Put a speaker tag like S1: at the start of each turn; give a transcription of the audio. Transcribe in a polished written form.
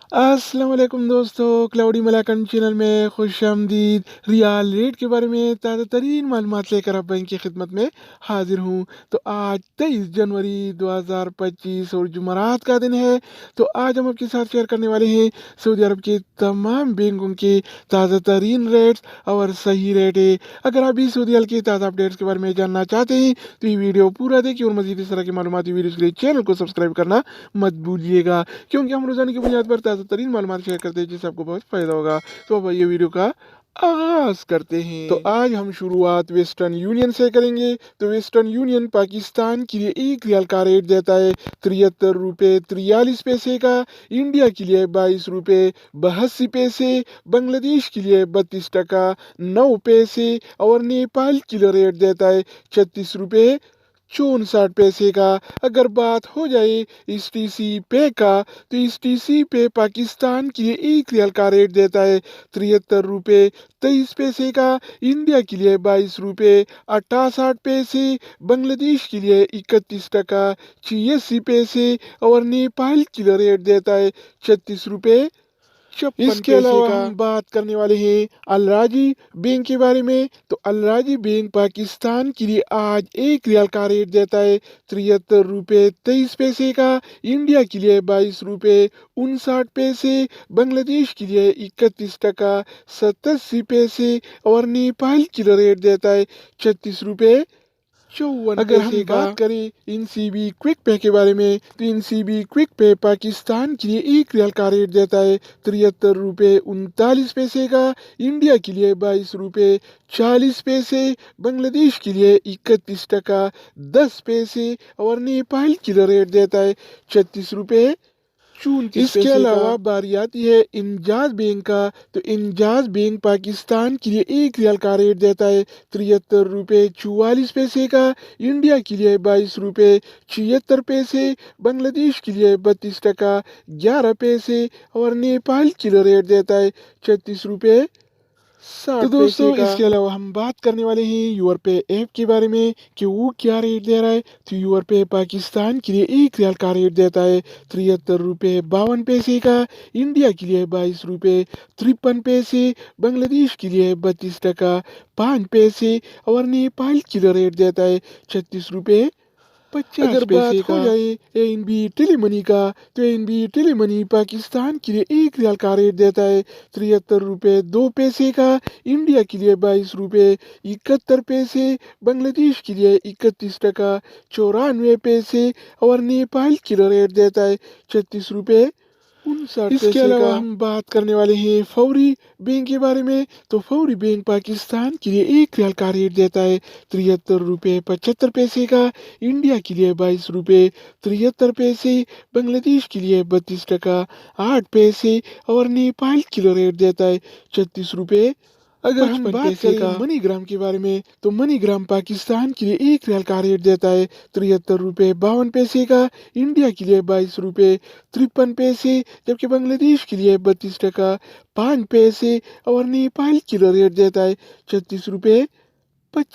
S1: अस्सलाम वालेकुम दोस्तों, क्लाउडी मलाकन चैनल में खुश आमदीद। रियाल रेट के बारे में ताज़ा तरीन मालूमात लेकर अब बैंक की खिदमत में हाजिर हूँ। तो आज 23 जनवरी 2025 और जुमरात का दिन है। तो आज हम आपके साथ शेयर करने वाले हैं सऊदी अरब के तमाम बैंकों के ताज़ा तरीन रेट्स और सही रेट है। अगर आप भी सऊदी अरब के ताज़ा अपडेट्स के बारे में जानना चाहते हैं तो ये वीडियो पूरा देखिए और मजीद इस तरह की मालूमाती वीडियोज़ के लिए चैनल को सब्सक्राइब करना मत भूलिएगा, क्योंकि हम रोजाना की बुनियाद पर ताज़ा तरीन मालूमात शेयर करते हैं जिससे आपको बहुत फ़ायदा होगा। तो अब ये वीडियो का आगाज करते हैं। तो आज हम शुरुआत वेस्टर्न यूनियन से करेंगे। तो वेस्टर्न यूनियन पाकिस्तान के लिए 1 रियाल का रेट देता है 73 रुपये 43 पैसे का, इंडिया के लिए 22 रुपये 82 पैसे, बांग्लादेश के लिए 32 टका 9 पैसे और नेपाल के लिए रेट देता है 36 रुपये 64 पैसे का। अगर बात हो जाए इस टीसी पे का, तो इस टीसी पे पाकिस्तान के लिए 1 रियाल का रेट देता है 73 रुपये 23 पैसे का, इंडिया के लिए 22 रुपये 68 पैसे, बांग्लादेश के लिए 31 टका 86 पैसे और नेपाल के लिए रेट देता है 36 रुपये 56 इसके अलावा हम बात करने वाले हैं अलराजी बैंक के बारे में। तो अलराजी बैंक पाकिस्तान के लिए आज 1 रियाल का रेट देता है 73 रुपये 23 पैसे का, इंडिया के लिए 22 रुपये 59 पैसे, बांग्लादेश के लिए 31 टका 87 पैसे और नेपाल के लिए रेट देता है 36 रुपये 54 अगर हम बात करें इनसीबी क्विक पे के बारे में, तो इनसीबी क्विक पे पाकिस्तान के लिए 1 रियाल का रेट देता है 73 रुपये 39 पैसे का, इंडिया के लिए 22 रुपये 40 पैसे, बांग्लादेश के लिए 31 टका 10 पैसे और नेपाल के लिए रेट देता है 36 रुपये 34 इसके अलावा बारी आती है इंजाज बैंक का। तो इंजाज बैंक पाकिस्तान के लिए 1 रियाल का रेट देता है 73 रुपये 44 पैसे का, इंडिया के लिए 22 रुपये 76 पैसे, बांग्लादेश के लिए 32 टका 11 पैसे और नेपाल के लिए रेट देता है 36 रुपये 60 तो दोस्तों इसके अलावा हम बात करने वाले हैं यूर पे ऐप के बारे में कि वो क्या रेट दे रहा है। तो यूर पे पाकिस्तान के लिए 1 रियाल का रेट देता है 73 रुपये 52 पैसे का, इंडिया के लिए 22 रुपये 53 पैसे, बांग्लादेश के लिए 32 टका 5 पैसे और नेपाल के लिए रेट देता है 36 रुपये 50 अगर बात हो जाए एनबी टेलीमनी का, तो एनबी टेलीमनी पाकिस्तान के लिए 1 रियाल का रेट देता है 73 रुपये 2 पैसे का, इंडिया के लिए 22 रुपये 71 पैसे, बांग्लादेश के लिए 31 टका 94 पैसे और नेपाल के लिए रेट देता है 36 रुपये 59 इसके अलावा हम बात करने वाले हैं फौरी बैंक के बारे में। तो फौरी बैंक पाकिस्तान के लिए 1 रियाल का रेट देता है 73 रुपये 75 पैसे का, इंडिया के लिए 22 रुपये 73 पैसे, बांग्लादेश के लिए 32 टका 8 पैसे और नेपाल के लिए रेट देता है 36 रुपये अगर हम बात करें मनीग्राम के बारे में, तो मनीग्राम पाकिस्तान के लिए 1 रियाल का रेट देता है 73 रुपये 52 पैसे का, इंडिया के लिए 22 रुपये 53 पैसे, जबकि बांग्लादेश के लिए 32 टका 5 पैसे और नेपाल के लिए रेट देता है 36 रुपये 50